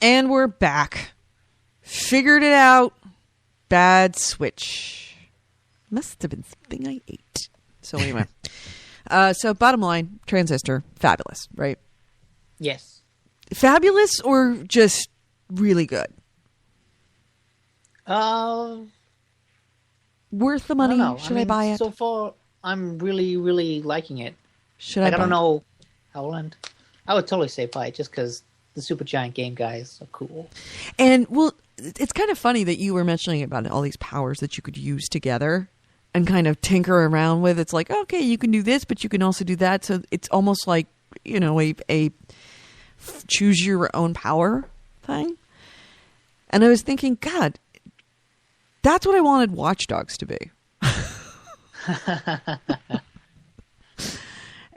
And we're back. Figured it out. Bad switch. Must have been something I ate. So anyway. So bottom line, Transistor, fabulous, right? Yes. Fabulous or just really good? Worth the money? I don't know. Should I buy it? So far, I'm really, really liking it. Should I buy I don't it? know how it'll end. I would totally say buy it just because the Super Giant Game guys are cool. And, well, it's kind of funny that you were mentioning about all these powers that you could use together and kind of tinker around with. It's like, okay, you can do this, but you can also do that. So it's almost like, you know, a choose your own power thing. And I was thinking, God, that's what I wanted Watch Dogs to be.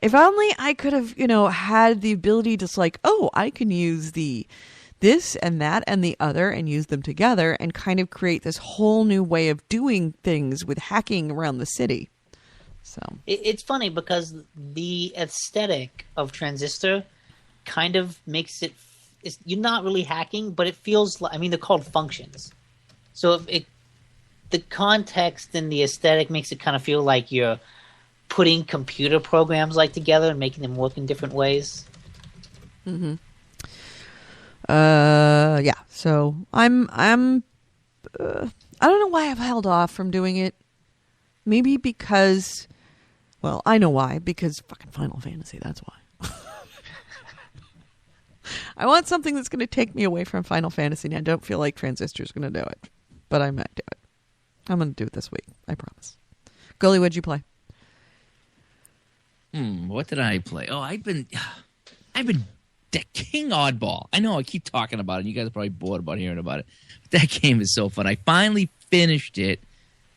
If only I could have, you know, had the ability to like, oh, I can use this and that and the other and use them together and kind of create this whole new way of doing things with hacking around the city. So it's funny because the aesthetic of Transistor kind of makes it. You're not really hacking, but it feels like. I mean, they're called functions, so the context and the aesthetic makes it kind of feel like you're putting computer programs like together and making them work in different ways. Mm-hmm. Yeah. So I'm I don't know why I've held off from doing it. Maybe because, well, I know why. Because fucking Final Fantasy. That's why. I want something that's going to take me away from Final Fantasy, and I don't feel like Transistor's going to do it. But I might do it. I'm going to do it this week. I promise. Gully, what'd you play? What did I play? Oh, I've been that King Oddball. I know I keep talking about it. You guys are probably bored about hearing about it. But that game is so fun. I finally finished it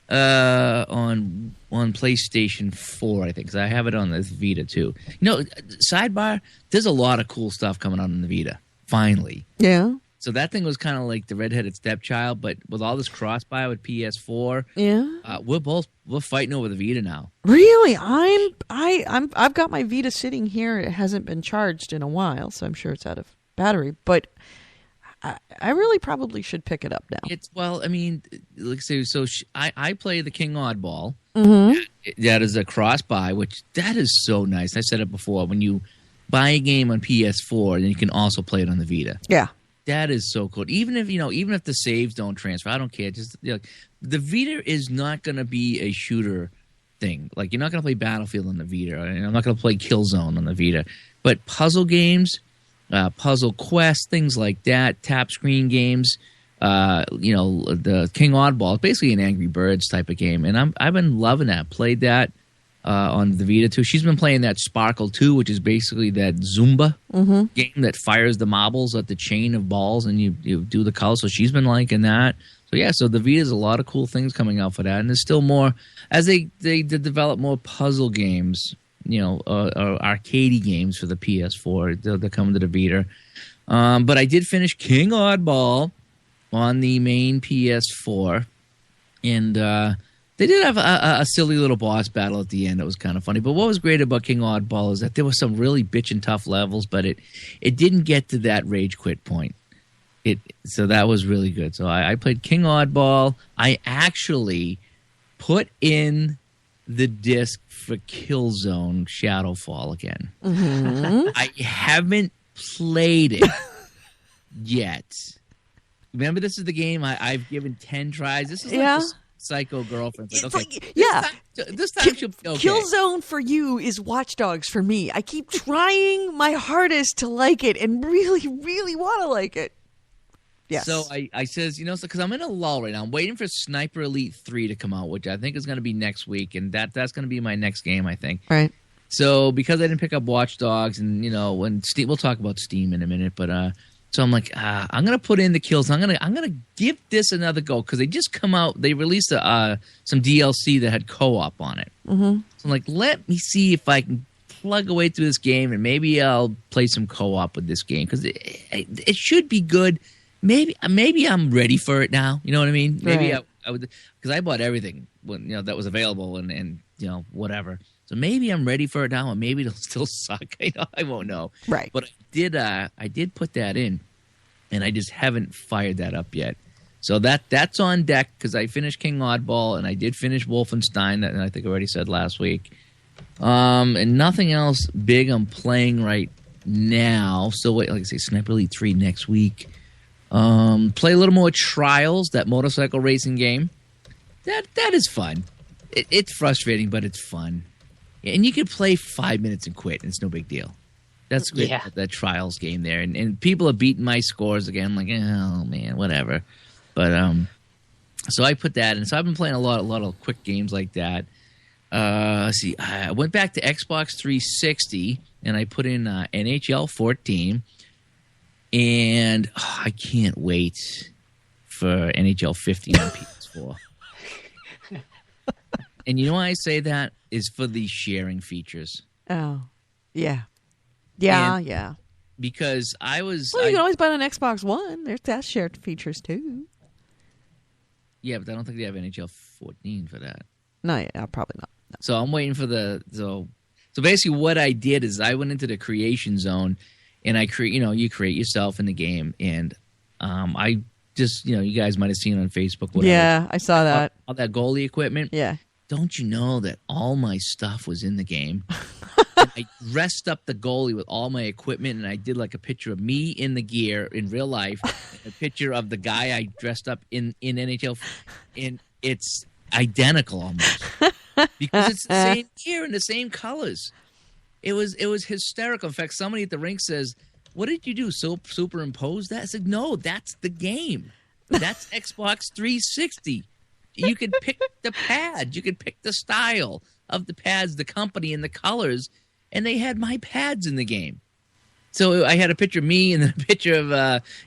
on PlayStation 4, I think, because I have it on this Vita too. You know, sidebar, there's a lot of cool stuff coming out on the Vita. Finally. Yeah. So that thing was kind of like the redheaded stepchild, but with all this cross-buy with PS4, yeah, we're fighting over the Vita now. Really, I've got my Vita sitting here. It hasn't been charged in a while, so I'm sure it's out of battery. But I really probably should pick it up now. I mean, like say, I play the King Oddball. Mm-hmm. That is a cross-buy, which that is so nice. I said it before. When you buy a game on PS4, then you can also play it on the Vita. Yeah. That is so cool. Even if the saves don't transfer, I don't care. Just the Vita is not going to be a shooter thing. Like you're not going to play Battlefield on the Vita. I'm not going to play Killzone on the Vita. But puzzle games, Puzzle Quest, things like that, tap screen games. The King Oddball is basically an Angry Birds type of game, and I've been loving that. Played that on the Vita too. She's been playing that Sparkle 2, which is basically that Zumba game that fires the marbles at the chain of balls and you do the color. So she's been liking that. So yeah, so the Vita's a lot of cool things coming out for that, and there's still more as they develop more puzzle games, or arcadey games for the PS4. They're coming to the Vita. But I did finish King Oddball on the main PS4, and they did have a silly little boss battle at the end. It was kind of funny. But what was great about King Oddball is that there were some really bitchin' tough levels, but it didn't get to that rage quit point. So that was really good. So I played King Oddball. I actually put in the disc for Killzone Shadowfall again. Mm-hmm. I haven't played it yet. Remember, this is the game I've given 10 tries. This is like the Psycho Girlfriend. This time she'll be okay. Killzone for you is Watch Dogs for me. I keep trying my hardest to like it and really, really want to like it. Yes. So I says, because I'm in a lull right now. I'm waiting for Sniper Elite 3 to come out, which I think is going to be next week, and that's going to be my next game, I think. Right. So because I didn't pick up Watch Dogs, and when Steam, we'll talk about Steam in a minute, but so I'm like, I'm gonna put in the kills. I'm gonna give this another go because they just come out. They released some DLC that had co-op on it. Mm-hmm. So I'm like, let me see if I can plug away through this game, and maybe I'll play some co-op with this game because it should be good. Maybe I'm ready for it now. You know what I mean? Maybe I would, because I bought everything when that was available and whatever. So maybe I'm ready for it now, and maybe it'll still suck. I won't know. Right. But I did put that in, and I just haven't fired that up yet. So that's on deck because I finished King Oddball and I did finish Wolfenstein, and I think I already said last week. And nothing else big I'm playing right now. Still wait, like I say, Sniper Elite 3 next week. Play a little more Trials, that motorcycle racing game. That is fun. It's frustrating, but it's fun. And you can play 5 minutes and quit, and it's no big deal. That's good. Yeah. That Trials game there, and people are beating my scores again. I'm like, oh man, whatever. But so I put that in. So I've been playing a lot of quick games like that. Let's see, I went back to Xbox 360 and I put in NHL 14, and I can't wait for NHL 15 on PS4. And you know why I say that is for the sharing features. Oh, yeah. Yeah, And yeah. Because I was... Well, you can always buy it on Xbox One. There's that shared features, too. Yeah, but I don't think they have NHL 14 for that. No, yeah, probably not. No. So I'm waiting for so basically what I did is I went into the creation zone and I create, you create yourself in the game, and I just, you guys might have seen on Facebook, whatever. Yeah, I saw that. All that goalie equipment. Yeah. Don't you know that all my stuff was in the game? I dressed up the goalie with all my equipment, and I did like a picture of me in the gear in real life, a picture of the guy I dressed up in NHL, and it's identical almost because it's the same gear and the same colors. It was hysterical. In fact, somebody at the rink says, "What did you do? So superimpose that?" I said, "No, that's the game. That's Xbox 360. You can pick the pads, you can pick the style of the pads, the company, and the colors." And they had my pads in the game. So I had a picture of me and then a picture of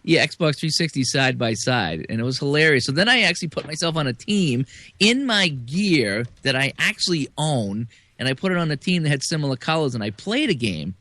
Xbox 360 side by side. And it was hilarious. So then I actually put myself on a team in my gear that I actually own. And I put it on a team that had similar colors. And I played a game.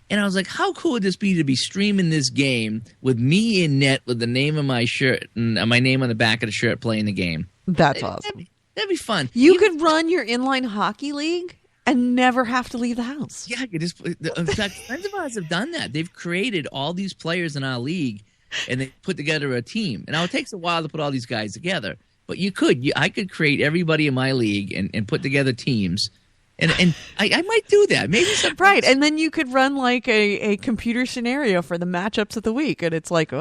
And I was like, how cool would this be to be streaming this game with me in net with the name of my shirt and my name on the back of the shirt playing the game? That's awesome. That'd be fun. You could run your inline hockey league and never have to leave the house. Yeah, in fact, friends of ours have done that. They've created all these players in our league, and they put together a team. And now it takes a while to put all these guys together, but I could create everybody in my league and put together teams. And I might do that. Maybe right, and then you could run like a computer scenario for the matchups of the week, and it's like,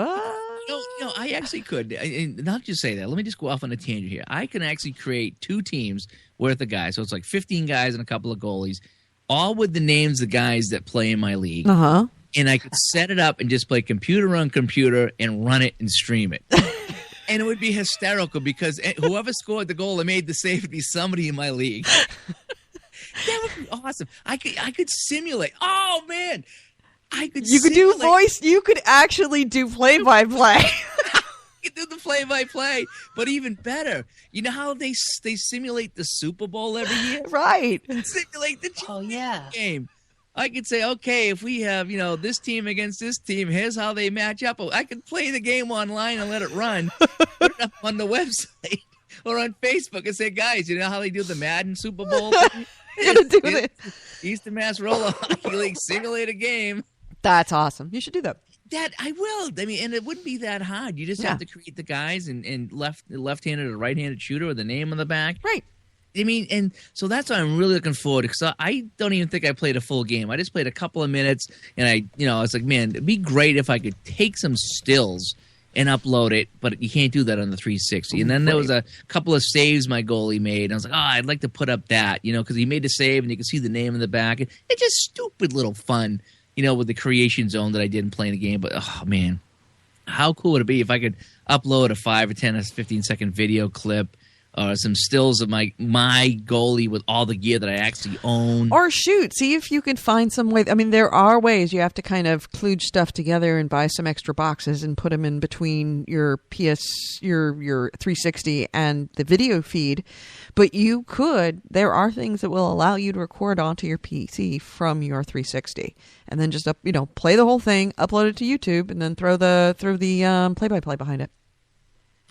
I actually could. And not just say that. Let me just go off on a tangent here. I can actually create 2 teams worth of guys. So it's like 15 guys and a couple of goalies, all with the names of guys that play in my league. Uh-huh. And I could set it up and just play computer on computer and run it and stream it. And it would be hysterical because whoever scored the goal and made the save would be somebody in my league. That would be awesome. I could simulate. Oh, man. You could do voice. You could actually do play-by-play. You could do the play-by-play, but even better. You know how they simulate the Super Bowl every year? Right. Simulate the game. I could say, okay, if we have, this team against this team, here's how they match up. I could play the game online and let it run, put it up on the website or on Facebook and say, guys, you know how they do the Madden Super Bowl? You're going to do this. Eastern Mass Roller Hockey League simulate a game. That's awesome. You should do that. That I will. I mean, and it wouldn't be that hard. You just have to create the guys and left-handed or right-handed shooter with the name on the back. Right. I mean, and so that's what I'm really looking forward to, because I don't even think I played a full game. I just played a couple of minutes, and I was like, man, it'd be great if I could take some stills and upload it, but you can't do that on the 360. And then there was a couple of saves my goalie made, and I was like, I'd like to put up that, because he made a save, and you can see the name in the back. It's just stupid little fun, with the creation zone that I did in playing the game. But, oh, man, how cool would it be if I could upload a 5 or 10 or 15-second video clip or some stills of my goalie with all the gear that I actually own. Or see if you can find some way. I mean, there are ways. You have to kind of kludge stuff together and buy some extra boxes and put them in between your your 360 and the video feed. But there are things that will allow you to record onto your PC from your 360 and then just play the whole thing, upload it to YouTube, and then throw the play-by-play behind it.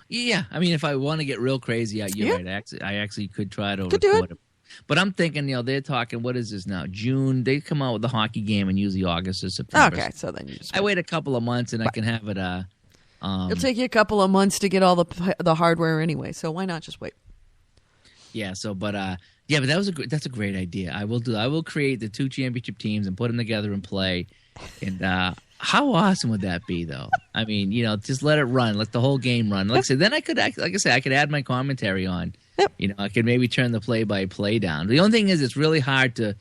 Yeah, I mean, if I want to get real crazy, you're right. I actually could try to record it. But I'm thinking, they're talking, what is this now? June. They come out with the hockey game in usually August or September. Okay, so then you just... I wait a couple of months and I can have it It'll take you a couple of months to get all the hardware anyway, so why not just wait? Yeah. So, but that's a great idea. I will create the 2 championship teams and put them together and play. And how awesome would that be, though? I mean, just let it run, let the whole game run. Like I said, then I could add my commentary on. Yep. I could maybe turn the play-by-play down. The only thing is, it's really hard to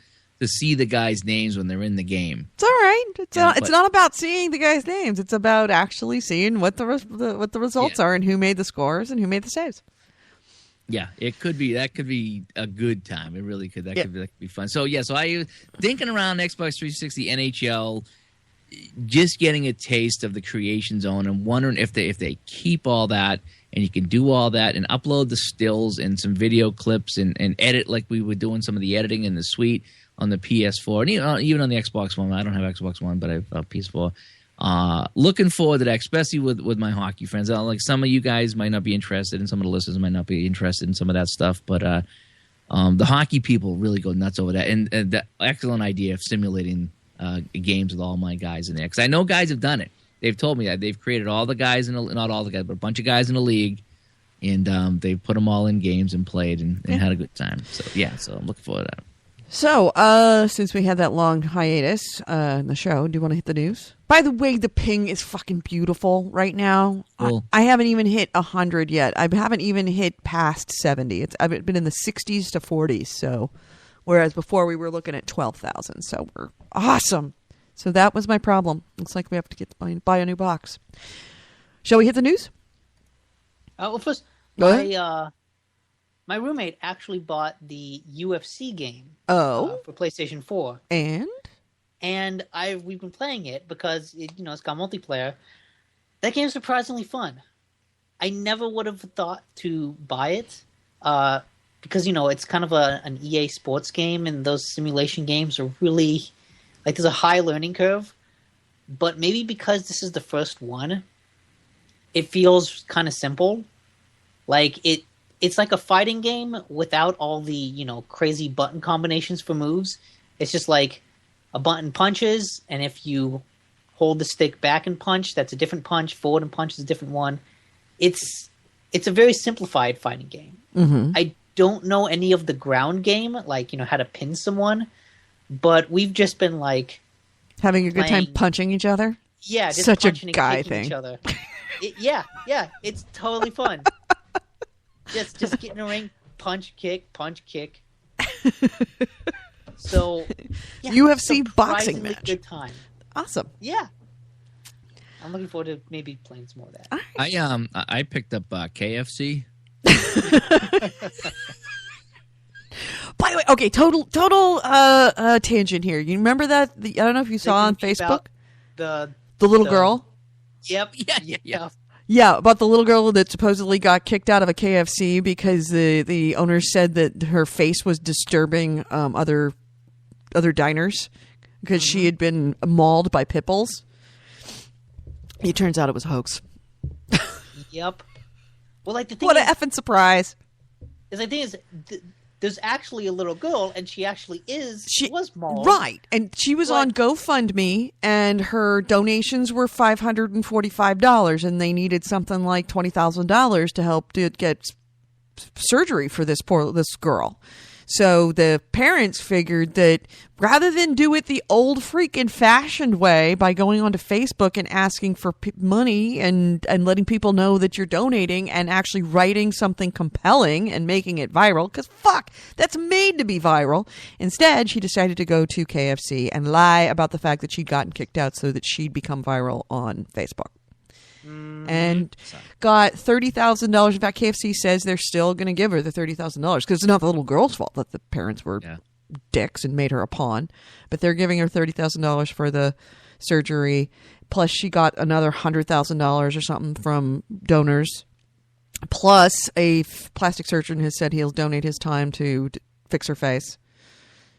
see the guys' names when they're in the game. It's all right. It's not about seeing the guys' names. It's about actually seeing what the results are and who made the scores and who made the saves. Yeah, it could be. That could be a good time. It really could. That could be fun. So so I thinking around Xbox 360 NHL, just getting a taste of the creation zone and wondering if they keep all that and you can do all that and upload the stills and some video clips and edit like we were doing some of the editing in the suite on the PS4 and even on the Xbox One. I don't have Xbox One, but I have PS4. Looking forward to that, especially with my hockey friends. Like some of you guys might not be interested, and some of the listeners might not be interested in some of that stuff. But the hockey people really go nuts over that, and the excellent idea of simulating games with all my guys in there. Because I know guys have done it. They've told me that they've created all the guys not all the guys, but a bunch of guys in the league, and they've put them all in games and played and had a good time. So so I'm looking forward to that. So, since we had that long hiatus in the show, do you want to hit the news? By the way, the ping is fucking beautiful right now. Cool. I haven't even hit 100 yet. I haven't even hit past 70. I've been in the 60s to 40s. So, whereas before we were looking at 12,000. So we're awesome. So that was my problem. Looks like we have to buy a new box. Shall we hit the news? Well, first, Go ahead. My roommate actually bought the UFC game for PlayStation 4. And we've been playing it because it's got multiplayer. That game's surprisingly fun. I never would have thought to buy it because it's kind of an EA sports game, and those simulation games are really there's a high learning curve. But maybe because this is the first one, it feels kind of simple. It's like a fighting game without all the, crazy button combinations for moves. It's just like a button punches, and if you hold the stick back and punch, that's a different punch. Forward and punch is a different one. It's a very simplified fighting game. Mm-hmm. I don't know any of the ground game, how to pin someone, but we've just been having a good time punching each other. Yeah, just such a punching guy and kicking thing. each other. Yeah, it's totally fun. Just get in the ring, punch, kick. So, UFC boxing match. Good time. Awesome. Yeah. I'm looking forward to maybe playing some more of that. I picked up KFC. By the way, okay, total tangent here. You remember that? I don't know if you saw on Facebook the little girl. Yep. Yeah. Yeah, about the little girl that supposedly got kicked out of a KFC because the owner said that her face was disturbing other diners because she had been mauled by pit bulls. It turns out it was a hoax. Yep. Well, the thing what an effing surprise! There's actually a little girl, and she actually was mauled. Right, and she was on GoFundMe, and her donations were $545, and they needed something like $20,000 to help to get surgery for this girl. So the parents figured that rather than do it the old freaking fashioned way by going onto Facebook and asking for money and letting people know that you're donating and actually writing something compelling and making it viral, because fuck, that's made to be viral. Instead, she decided to go to KFC and lie about the fact that she'd gotten kicked out so that she'd become viral on Facebook. And got $30,000. In fact, KFC says they're still going to give her the $30,000 because it's not the little girl's fault that the parents were dicks and made her a pawn. But they're giving her $30,000 for the surgery. Plus, she got another $100,000 or something from donors. Plus, a plastic surgeon has said he'll donate his time to fix her face.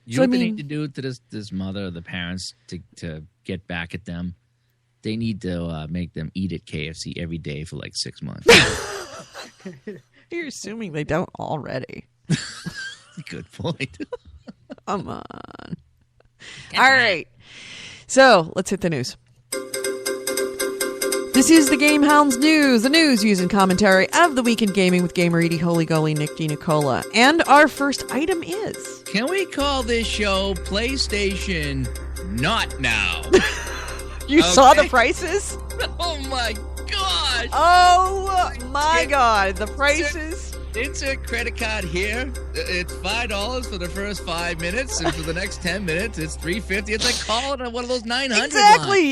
You know what they need to do to this mother or the parents to get back at them? They need to make them eat at KFC every day for 6 months. You're assuming they don't already. Good point. Come on. All right. So let's hit the news. This is the GameHounds News, the news, views, and commentary of the week in gaming with Gamer Edie, Holy Goalie, Nick DiNicola. And our first item is... Can we call this show PlayStation Not Now? You saw the prices? Oh my gosh! Oh my god, the prices... Insert credit card here. It's $5 for the first 5 minutes, and for the next 10 minutes, it's $3.50. It's like calling on one of those 900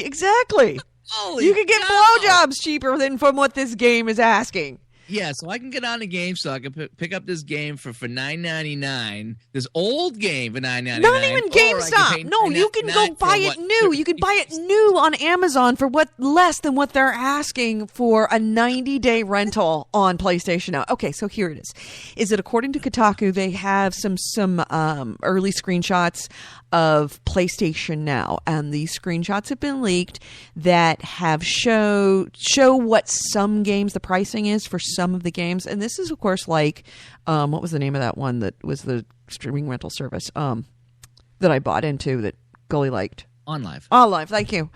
Exactly. Holy you can get cow. blowjobs cheaper than from what this game is asking. Yeah, so I can get on the GameStop and pick up this game for $9.99. This old game for $9.99. Not even GameStop. No, you can go buy it new. You can buy it new on Amazon for what less than what they're asking for a 90-day rental on PlayStation Now. Okay, so here it is. Is it according to Kotaku? They have some early screenshots of PlayStation Now, and these screenshots have been leaked that have show what some games the pricing is for some of the games. And this is, of course, like what was the name of that one that was the streaming rental service that I bought into that Gully liked? OnLive. OnLive, thank you.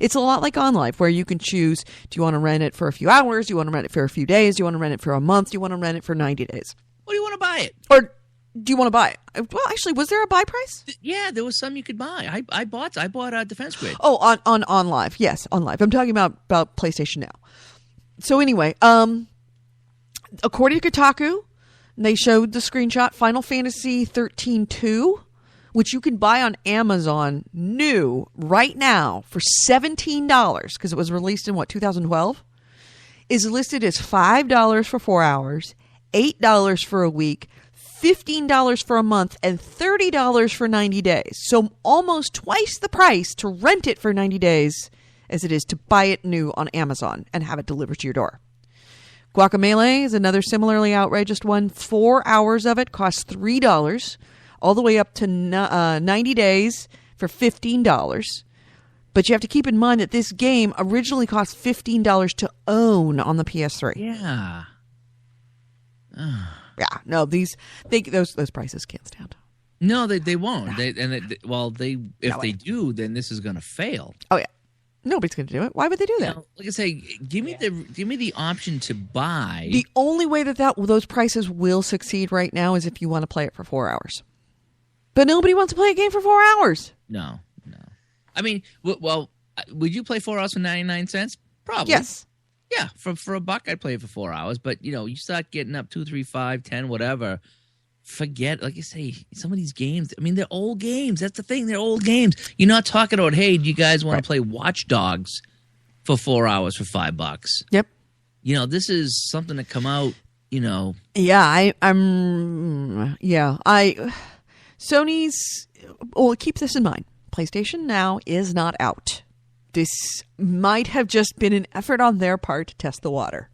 It's a lot like OnLive, where you can choose, do you want to rent it for a few hours? Do you want to rent it for a few days? Do you want to rent it for a month? Do you want to rent it for 90 days? What do you want to buy it? Or do you want to buy it? Well, actually, was there a buy price? Yeah, there was some you could buy. I bought Defense Grid. Oh, on Live. Yes, on Live. I'm talking about PlayStation Now. So anyway, according to Kotaku, they showed the screenshot Final Fantasy 13-2, which you can buy on Amazon new right now for $17 because it was released in 2012, is listed as $5 for 4 hours, $8 for a week, $15 for a month, and $30 for 90 days. So almost twice the price to rent it for 90 days as it is to buy it new on Amazon and have it delivered to your door. Guacamelee is another similarly outrageous one. 4 hours of it costs $3, all the way up to 90 days for $15. But you have to keep in mind that this game originally cost $15 to own on the PS3. Yeah. Yeah, no, those prices can't stand. No, they won't. If they do, then this is going to fail. Oh yeah, nobody's going to do it. Why would they do that? Like I say, give me the option to buy. The only way that those prices will succeed right now is if you want to play it for 4 hours. But nobody wants to play a game for 4 hours. No. I mean, well, would you play 4 hours for 99 cents? Probably. Yes. Yeah, for $1, I'd play it for 4 hours. But, you start getting up 2, 3, 5, 10, whatever. Forget, like you say, some of these games, I mean, they're old games. That's the thing. They're old games. You're not talking about, hey, do you guys want to play Watch Dogs for 4 hours for $5? Yep. This is something that come out, Yeah, Sony's, keep this in mind. PlayStation Now is not out. This might have just been an effort on their part to test the water.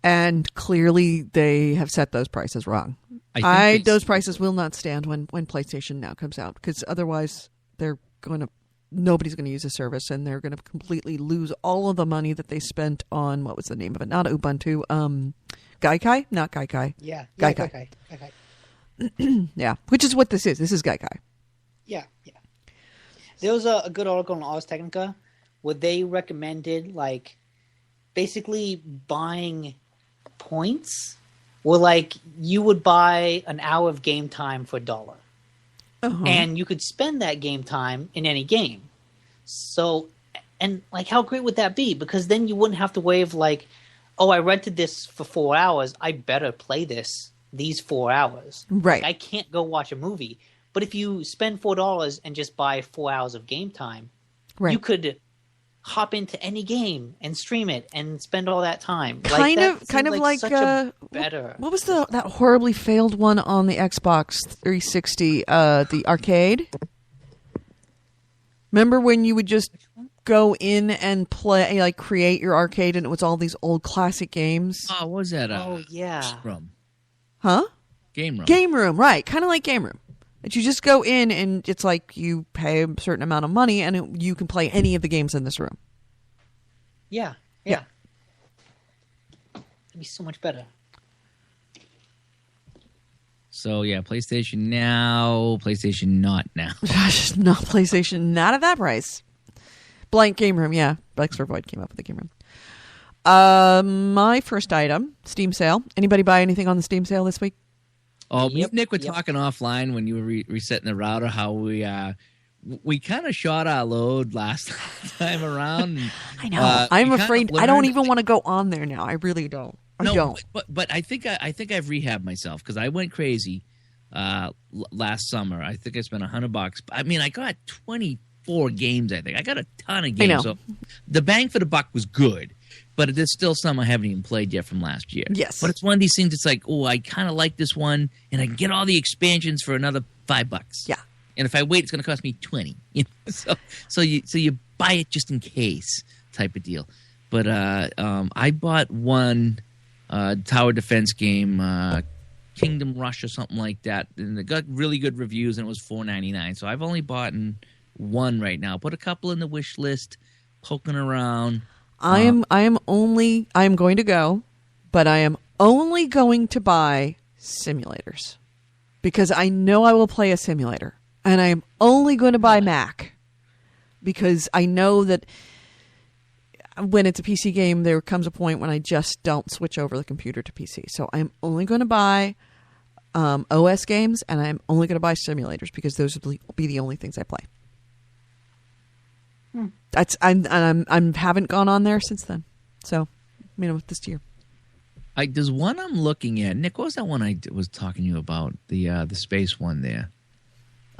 And clearly they have set those prices wrong. Those prices will not stand when PlayStation Now comes out, because otherwise nobody's going to use the service, and they're going to completely lose all of the money that they spent on, what was the name of it? Not Ubuntu. Gaikai? Not Gaikai. Yeah. Gaikai. Yeah, which is what this is. This is Gaikai. Yeah. There was a good article on Ars Technica where they recommended, like, basically buying points where, like, you would buy an hour of game time for $1. Uh-huh. And you could spend that game time in any game. So, and, like, how great would that be? Because then you wouldn't have to worry of, like, oh, I rented this for 4 hours. I better play these 4 hours. Right. Like, I can't go watch a movie. But if you spend $4 and just buy 4 hours of game time, right, you could hop into any game and stream it and spend all that time. Kind of like such a better. What was that horribly failed one on the Xbox 360? The arcade. Remember when you would just go in and play, like, create your arcade, and it was all these old classic games? Oh, what was that? Oh yeah. Room. Huh? Game Room. Game Room, right? Kind of like Game Room. That you just go in and it's like you pay a certain amount of money and you can play any of the games in this room. Yeah. It'd be so much better. So, yeah, PlayStation Now, PlayStation Not Now. Gosh, not PlayStation, not at that price. Blank Game Room, yeah. Blex for Void came up with the Game Room. My first item, Steam sale. Anybody buy anything on the Steam sale this week? Oh, me and Nick were talking offline when you were resetting the router how we kind of shot our load last time around. I know. I'm afraid. I don't even want to go on there now. I really don't. I don't. But I think I've rehabbed myself because I went crazy last summer. I think I spent $100. I mean, I got 24 games. I think I got a ton of games. So the bang for the buck was good. But there's still some I haven't even played yet from last year. Yes. But it's one of these things. It's like, oh, I kind of like this one, and I can get all the expansions for another $5. Yeah. And if I wait, it's going to cost me $20. You know? So you buy it just in case type of deal. But I bought one tower defense game, Kingdom Rush or something like that, and it got really good reviews, and it was $4.99. So I've only bought one right now. Put a couple in the wish list, poking around. I am going to go, but I am only going to buy simulators because I know I will play a simulator, and I am only going to buy Mac because I know that when it's a PC game, there comes a point when I just don't switch over the computer to PC. So I'm only going to buy OS games, and I'm only going to buy simulators because those will be the only things I play. I haven't gone on there since then. So, this year. There's one I'm looking at. Nick, what was that one I was talking to you about? The space one there.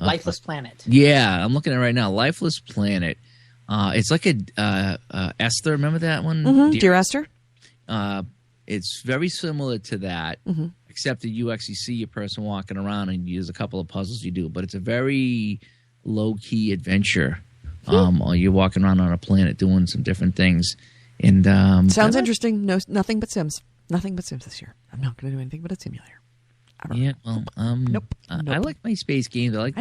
Lifeless Planet. Yeah, I'm looking at it right now. Lifeless Planet. It's like a Esther. Remember that one? Mm-hmm. Dear Esther? It's very similar to that, except that you actually see a person walking around and there's a couple of puzzles you do. But it's a very low-key adventure. Or you're walking around on a planet doing some different things. And sounds interesting. No, nothing but Sims. Nothing but Sims this year. I'm not going to do anything but a simulator. Yeah, well, nope. I like my space games. I like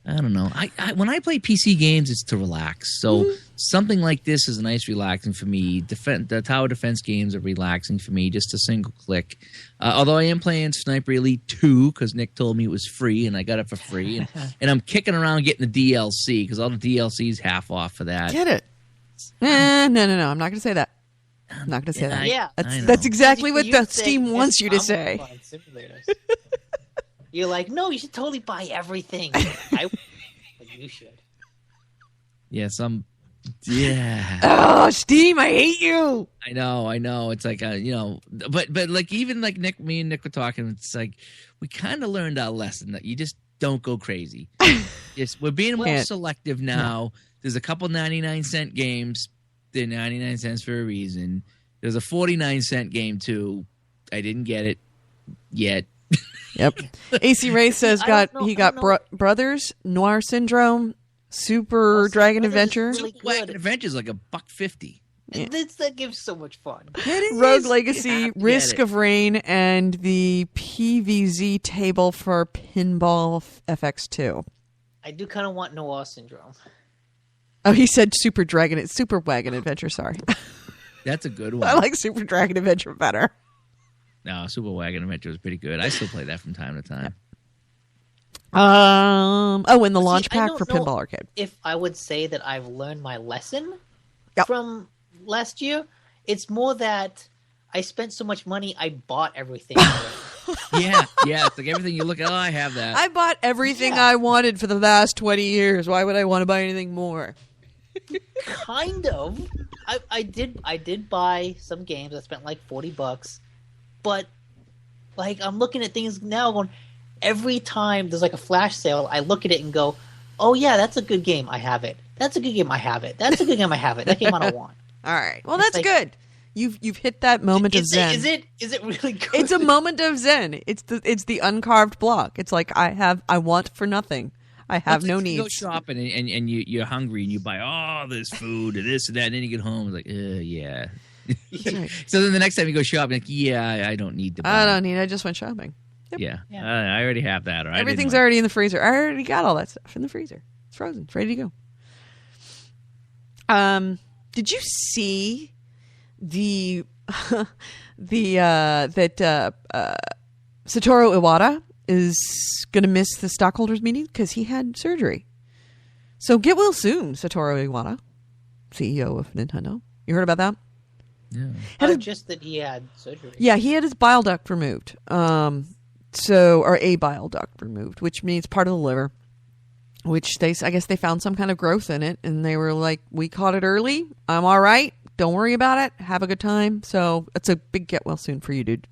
I don't know. I when I play PC games, it's to relax. So something like this is nice, relaxing for me. The tower defense games are relaxing for me. Just a single click. Although I am playing Sniper Elite 2 because Nick told me it was free and I got it for free. And I'm kicking around getting the DLC because all the DLC is half off for that. Get it? No. I'm not going to say that. I'm not going to say that. Yeah, that's exactly what the Steam wants you to say. You're like, no, you should totally buy everything. You should. Yes, yeah. Oh, Steam, I hate you. I know. It's like, but like even like me and Nick were talking. It's like we kind of learned our lesson that you just don't go crazy. Yes, we're being more selective now. Yeah. There's a couple 99-cent games. They're 99 cents for a reason. There's a 49-cent game too. I didn't get it yet. Yep. AC Ray says he got Brothers, Noir Syndrome, Super Dragon Adventure. Really Dragon Adventure is like $1.50. Yeah. That gives so much fun. Rogue Legacy, Risk of Rain, and the PVZ table for Pinball FX2. I do kind of want Noir Syndrome. Oh, he said Super Wagon Adventure, sorry. That's a good one. I like Super Dragon Adventure better. No, Super Wagon Adventure was pretty good. I still play that from time to time. And the launch pack for Pinball Arcade. If I would say that I've learned my lesson from last year, it's more that I spent so much money, I bought everything. Yeah. It's like everything you look at, I have that. I bought everything I wanted for the last 20 years. Why would I want to buy anything more? Kind of. I did buy some games. I spent like $40, but like I'm looking at things now going, every time there's like a flash sale, I look at it and go, oh yeah, that's a good game, I have it. That's a good game, I have it. That's a good game, I have it. That game I don't want. All right. Well, that's good. You've hit that moment of zen. Is it really good? It's a moment of zen. It's the uncarved block. It's like I want for nothing. I have no needs. You go shopping and you're hungry and you buy all this food and this and that, and then you get home and it's like, yeah. Right. So then the next time you go shopping, like, yeah, I don't need to buy. I just went shopping. Yep. Yeah. I already have that. Or everything's already in the freezer. I already got all that stuff in the freezer. It's frozen. It's ready to go. Did you see that Satoru Iwata is going to miss the stockholders meeting because he had surgery? So get well soon, Satoru Iwata. CEO of Nintendo. You heard about that? Yeah. Just that he had surgery. Yeah, he had his bile duct removed. Or a bile duct removed, which means part of the liver. Which I guess they found some kind of growth in it, and they were like, "We caught it early. I'm all right. Don't worry about it. Have a good time." So it's a big get well soon for you, dude.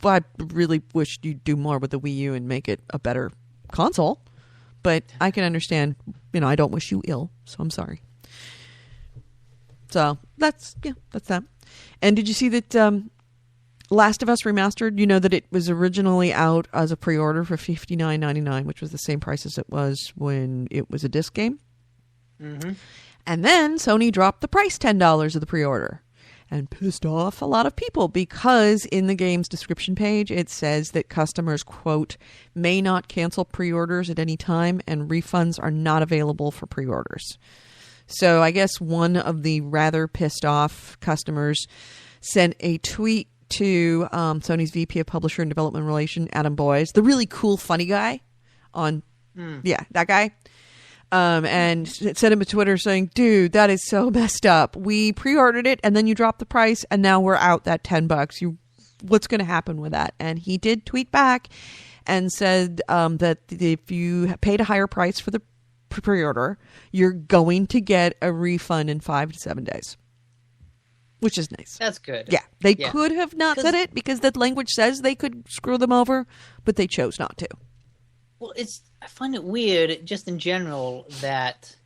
I really wish you'd do more with the Wii U and make it a better console. But I can understand, I don't wish you ill, so I'm sorry. So that's that. And did you see that Last of Us Remastered? You know that it was originally out as a pre-order for $59.99, which was the same price as it was when it was a disc game. Mm-hmm. And then Sony dropped the price $10 of the pre-order and pissed off a lot of people because in the game's description page, it says that customers, quote, may not cancel pre-orders at any time and refunds are not available for pre-orders. So I guess one of the rather pissed off customers sent a tweet to Sony's VP of Publisher and Development Relation, Adam Boyes, the really cool, funny guy that guy. And sent him a Twitter saying, dude, that is so messed up. We pre-ordered it and then you dropped the price and now we're out that $10. What's going to happen with that? And he did tweet back and said that if you paid a higher price for the pre-order, you're going to get a refund in 5 to 7 days. Which is nice. That's good. Yeah. They could have not said it because that language says they could screw them over, but they chose not to. Well, I find it weird, just in general, that,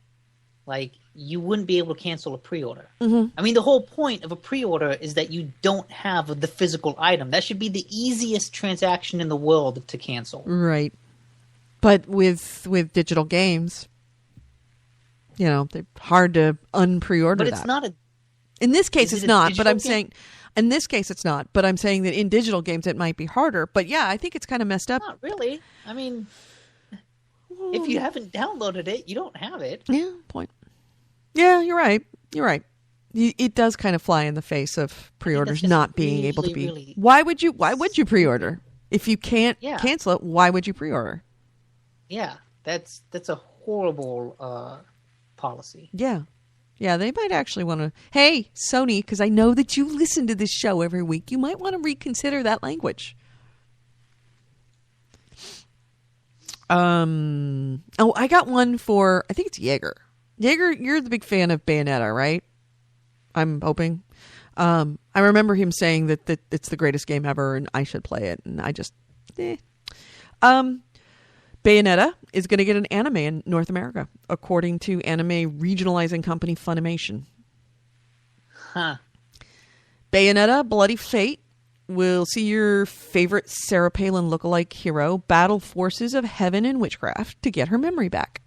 you wouldn't be able to cancel a pre-order. Mm-hmm. I mean, the whole point of a pre-order is that you don't have the physical item. That should be the easiest transaction in the world to cancel. Right. But with digital games, they're hard to un-pre-order that. But it's not a... In this case, it's not, but I'm game? saying... In this case, it's not, but I'm saying that in digital games, it might be harder. But yeah, I think it's kind of messed up. Not really. I mean, if you haven't downloaded it, you don't have it. Yeah, point. Yeah, you're right. It does kind of fly in the face of pre-orders not being able to be. Really... Why would you pre-order? If you can't cancel it, why would you pre-order? Yeah, that's a horrible policy. Yeah. Yeah, they might actually want to... Hey, Sony, because I know that you listen to this show every week, you might want to reconsider that language. I got one for... I think it's Jaeger. Jaeger, you're the big fan of Bayonetta, right? I'm hoping. I remember him saying that it's the greatest game ever and I should play it, and I just... Bayonetta is going to get an anime in North America, according to anime regionalizing company Funimation. Huh. Bayonetta Bloody Fate will see your favorite Sarah Palin lookalike hero battle forces of heaven and witchcraft to get her memory back.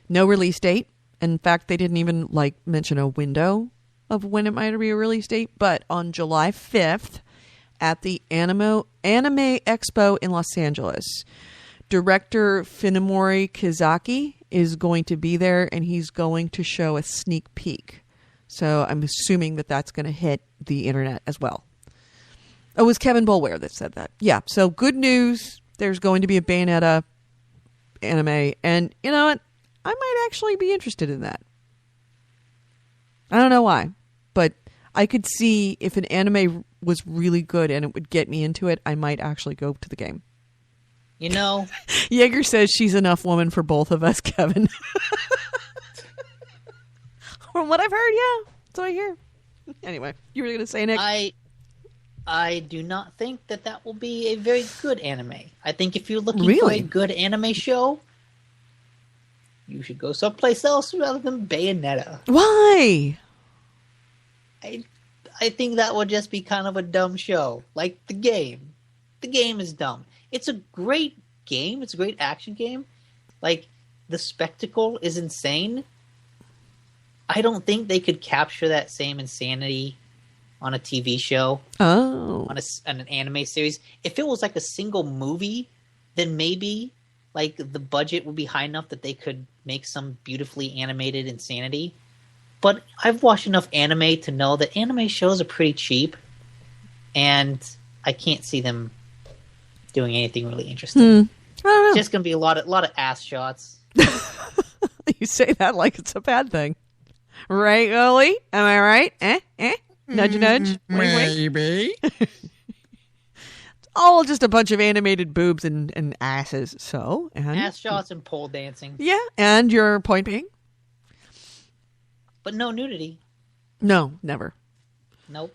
No release date. In fact, they didn't even mention a window of when it might be a release date, but on July 5th at the Anime Expo in Los Angeles, director Funemori Kizaki is going to be there, and he's going to show a sneak peek. So I'm assuming that that's going to hit the internet as well. Oh, it was Kevin Boulware that said that. Yeah, so good news. There's going to be a Bayonetta anime, and you know what? I might actually be interested in that. I don't know why, but I could see if an anime was really good and it would get me into it, I might actually go to the game. You know, Jaeger says she's enough woman for both of us, Kevin. From what I've heard, yeah. That's what I hear. Anyway, you were going to say, Nick? I do not think that will be a very good anime. I think if you're looking for a good anime show, you should go someplace else rather than Bayonetta. Why? I think that would just be kind of a dumb show. Like the game. The game is dumb. It's a great game. It's a great action game. Like, the spectacle is insane. I don't think they could capture that same insanity on a TV show. Oh. On an anime series. If it was like a single movie, then maybe like the budget would be high enough that they could make some beautifully animated insanity. But I've watched enough anime to know that anime shows are pretty cheap, and I can't see them doing anything really interesting. I don't know. It's just going to be a lot of ass shots. You say that like it's a bad thing. Right, Ollie? Am I right? Nudge, nudge. Wink, wink. Maybe. All just a bunch of animated boobs and asses. So, and Ass shots and pole dancing. yeah, and your point being? But no nudity. No, never. Nope.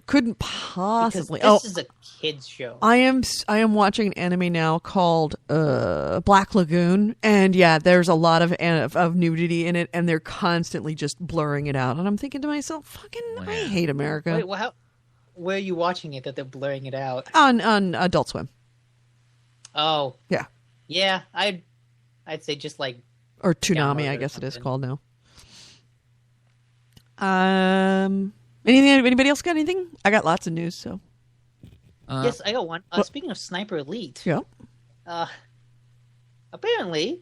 Couldn't Because possibly. this is a kid's show. I am watching an anime now called Black Lagoon, and yeah, there's a lot of nudity in it, and they're constantly just blurring it out. And I'm thinking to myself, fucking, I hate America. Wait, well, where are you watching it that they're blurring it out? On Adult Swim. Oh. Yeah. Yeah, I'd say just like... Or Toonami, Download I or guess it is something. called now. Anybody else got anything? I got lots of news, so. Yes, I got one. Speaking of Sniper Elite, Yeah. apparently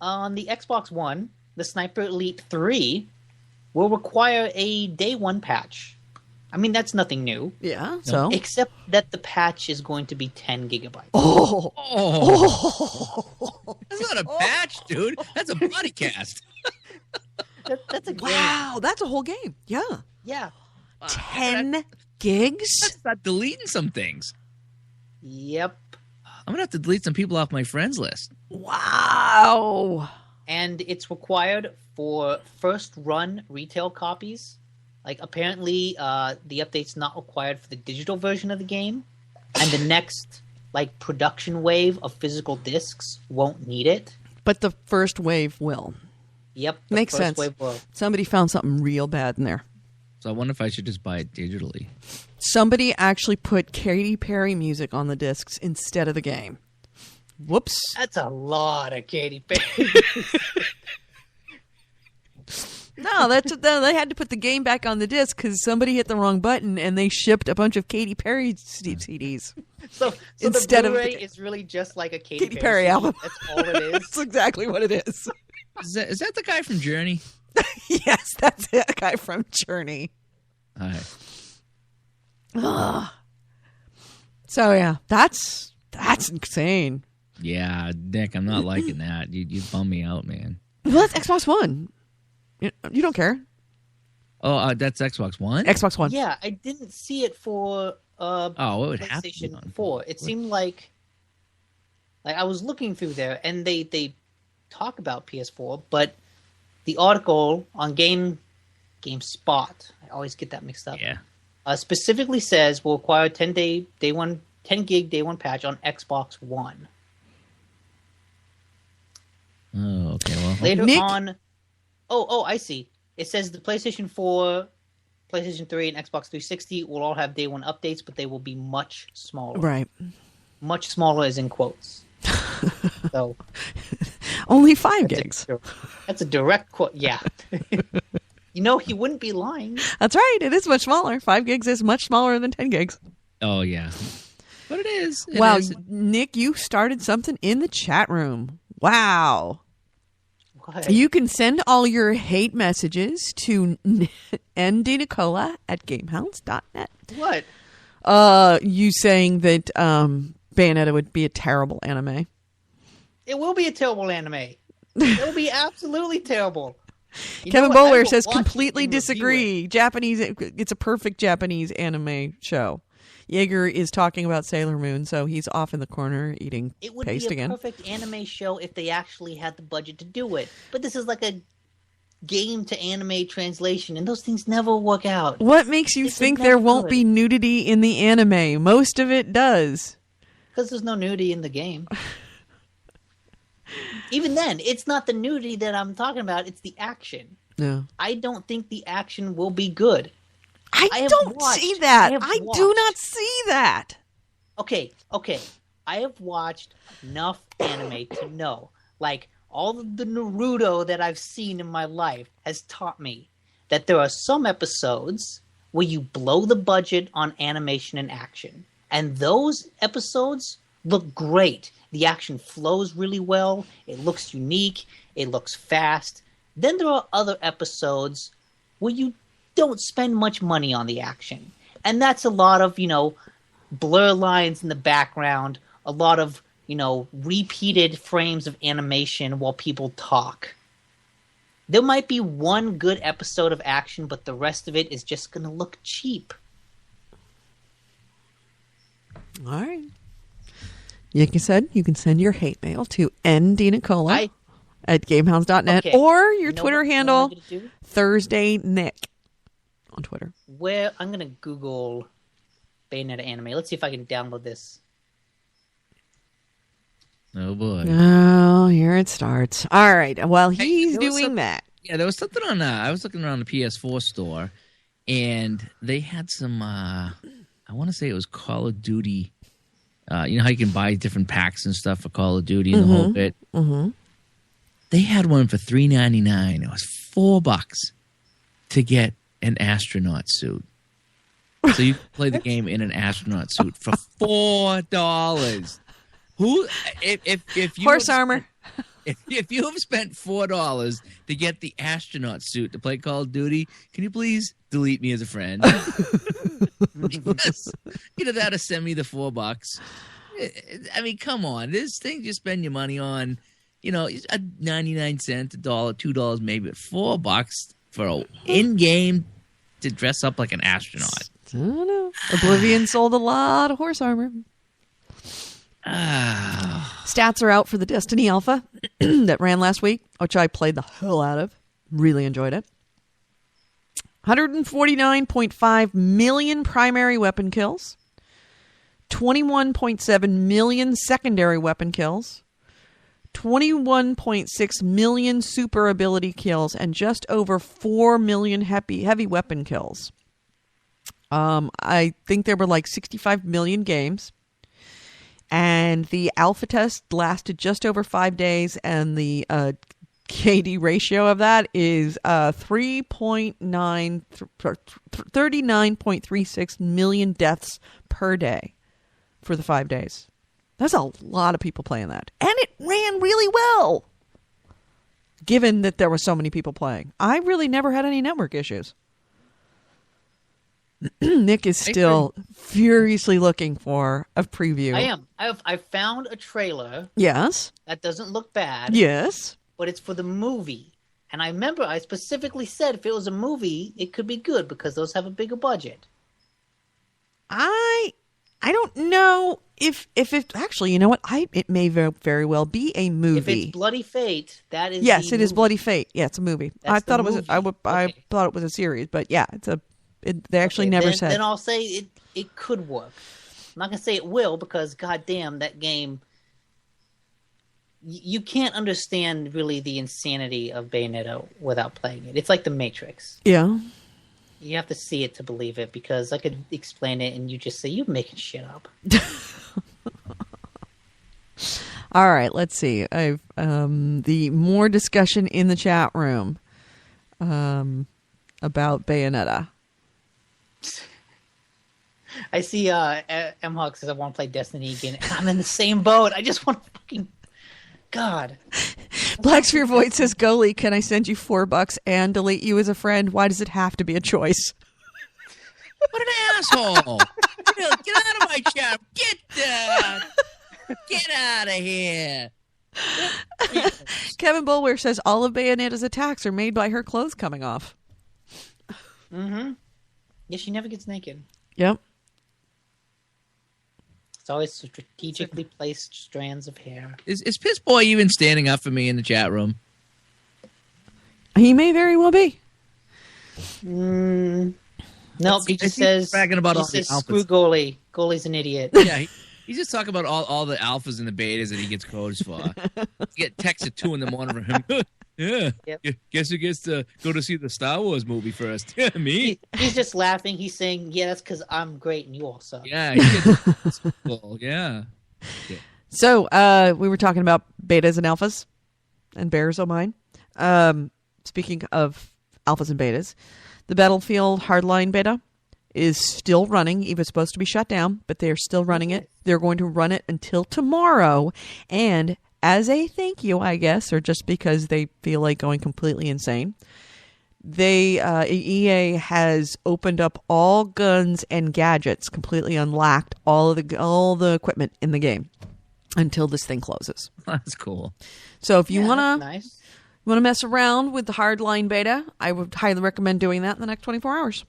on the Xbox One, the Sniper Elite 3 will require a day one patch. I mean, that's nothing new, Yeah, so. except that the patch is going to be 10 gigabytes. Oh. That's not a patch, dude. That's a body cast. That's a game. Wow, that's a whole game. Yeah. Yeah. 10 gigs? That's not deleting some things. Yep. I'm gonna have to delete some people off my friends list. Wow. And it's required for first run retail copies. Like, apparently, the update's not required for the digital version of the game. And the next, like, production wave of physical discs won't need it. But the first wave will. Yep. the Makes first sense. Wave will. Somebody found something real bad in there. So I wonder if I should just buy it digitally. Somebody actually put Katy Perry music on the discs instead of the game. Whoops. That's a lot of Katy Perry. No, they had to put the game back on the disc because somebody hit the wrong button and they shipped a bunch of Katy Perry CDs. So Instead the of Blu-ray the- is really just like a Katy Perry CD. album. That's all it is. That's exactly what it is. Is that the guy from Journey? Yes, that's it. A guy from Journey. All right. Ugh. So yeah, that's insane. Yeah, Nick, I'm not liking that. You bum me out, man. Well, that's Xbox One. You don't care. Oh, that's Xbox One? Xbox One. Yeah, I didn't see it for Oh, it would have to be PlayStation on. 4. It seemed like I was looking through there, and they talk about PS4, but the article on GameSpot, I always get that mixed up. Yeah. Specifically says will require 10 gig day one patch on Xbox One. Oh, okay. Well, Later Nick- on, oh, I see. It says the PlayStation 4, PlayStation 3, and Xbox 360 will all have day one updates, but they will be much smaller. Right. Much smaller is in quotes. So Only 5 gigs. that's a direct quote. Yeah. You know, he wouldn't be lying. That's right. It is much smaller. 5 gigs is much smaller than 10 gigs. oh yeah. But it is. It Wow, is. Nick, you started something in the chat room. Wow. What? You can send all your hate messages to ndnicola@gamehounds.net. What? You saying that Bayonetta would be a terrible anime. It will be a terrible anime. It will be absolutely terrible. You Kevin know what? I Bowler will says watch it completely and review disagree. Japanese, it's a perfect Japanese anime show. Jaeger is talking about Sailor Moon, so he's off in the corner eating It would paste be a again. perfect anime show if they actually had the budget to do it. But this is like a game to anime translation, and those things never work out. What makes you It's think never there won't good. be nudity in the anime? Most of it does. Because there's no nudity in the game. Even then, it's not the nudity that I'm talking about, it's the action. No. I don't think the action will be good. I I have don't watched- see that. I have I do watched. not see that. Okay. I have watched enough anime to know, like, all of the Naruto that I've seen in my life has taught me that there are some episodes where you blow the budget on animation and action. And those episodes look great. The action flows really well. It looks unique. It looks fast. Then there are other episodes where you don't spend much money on the action. And that's a lot of, blur lines in the background, a lot of, repeated frames of animation while people talk. there might be one good episode of action, but the rest of it is just going to look cheap. All right. You can send your hate mail to ndnicola at gamehounds.net or your Twitter handle, Thursday Nick on Twitter. Where I'm going to Google Bayonetta anime. Let's see if I can download this. Oh, boy. Oh, here it starts. All right. Well, he's doing that. Yeah, there was something on I was looking around the PS4 store, and they had some, I want to say it was Call of Duty. You know how you can buy different packs and stuff for Call of Duty and the whole bit? Mm-hmm. They had one for $3.99. It was $4 to get an astronaut suit. So you play the game in an astronaut suit for $4. Who, if you horse armor. If you have spent $4 to get the astronaut suit to play Call of Duty, can you please delete me as a friend? Because either that or send me the $4. I mean, come on. This thing you spend your money on, you know, 99 cents, $1, $2 maybe, but $4 for an in-game to dress up like an astronaut. I don't know. Oblivion sold a lot of horse armor. Stats are out for the Destiny Alpha that ran last week, which I played the hell out of. Really enjoyed it. 149.5 million primary weapon kills. 21.7 million secondary weapon kills. 21.6 million super ability kills. And just over 4 million heavy weapon kills. I think there were like 65 million games. And the alpha test lasted just over 5 days, and the KD ratio of that is 39.36 million deaths per day for the 5 days. That's a lot of people playing that. And it ran really well, given that there were so many people playing. I really never had any network issues. Nick is still furiously looking for a preview. I am. I found a trailer. Yes. That doesn't look bad. Yes. But it's for the movie. And I remember I specifically said if it was a movie, it could be good because those have a bigger budget. I don't know if it actually, you know what? It may very well be a movie. If it's Bloody Fate, that is yes, it is Bloody Fate. Yeah, it's a movie. I thought it was. I thought it was a series, but yeah, it's a. They actually never said. Then I'll say it could work. I'm not gonna say it will because goddamn that game. You can't understand really the insanity of Bayonetta without playing it. It's like the Matrix. Yeah. You have to see it to believe it because I could explain it and you just say, you're making shit up. All right, let's see. I've the more discussion in the chat room about Bayonetta. I see M Hawk says I want to play Destiny again, and I'm in the same boat. I just want to fucking God. Black Sphere Void says, Goalie, can I send you $4 and delete you as a friend? Why does it have to be a choice? What an asshole! Get out of my chat! Get out of here! Kevin Bulwer says all of Bayonetta's attacks are made by her clothes coming off. Mm-hmm. Yeah, she never gets naked. Yep. It's always strategically placed strands of hair. Is Piss Boy even standing up for me in the chat room? He may very well be. No, he just says, bragging about all says the alphas. Screw Goalie. Goalie's an idiot. Yeah, he's just talking about all the alphas and the betas that he gets codes for. You get texts at 2 a.m. from him. Yeah. Yep. Guess who gets to go to see the Star Wars movie first? Yeah, me. He's just laughing. He's saying, yeah, that's because I'm great and you all suck. Yeah. He gets cool. Yeah. So we were talking about betas and alphas and bears, oh mine. Speaking of alphas and betas, the Battlefield Hardline beta is still running. It was supposed to be shut down, but they're still running it. They're going to run it until tomorrow. And as a thank you, I guess, or just because they feel like going completely insane, EA has opened up all guns and gadgets, completely unlocked all the equipment in the game until this thing closes. That's cool. So if you want to nice. want to mess around with the hardline beta, I would highly recommend doing that in the next 24 hours.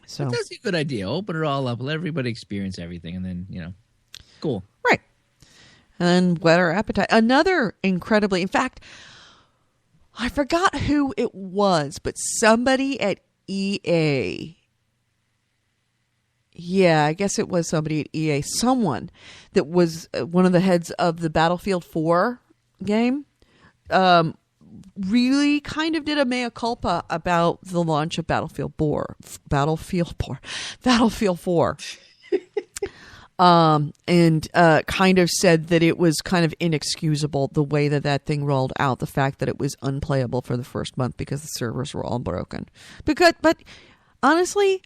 So That's a good idea. Open it all up. Let everybody experience everything, and then, cool. right. And then whet our appetite. Another incredibly, in fact, I forgot who it was, but somebody at EA. Yeah, I guess it was somebody at EA. Someone that was one of the heads of the Battlefield 4 game really kind of did a mea culpa about the launch of Battlefield 4. And kind of said that it was kind of inexcusable the way that thing rolled out. The fact that it was unplayable for the first month because the servers were all broken. But honestly,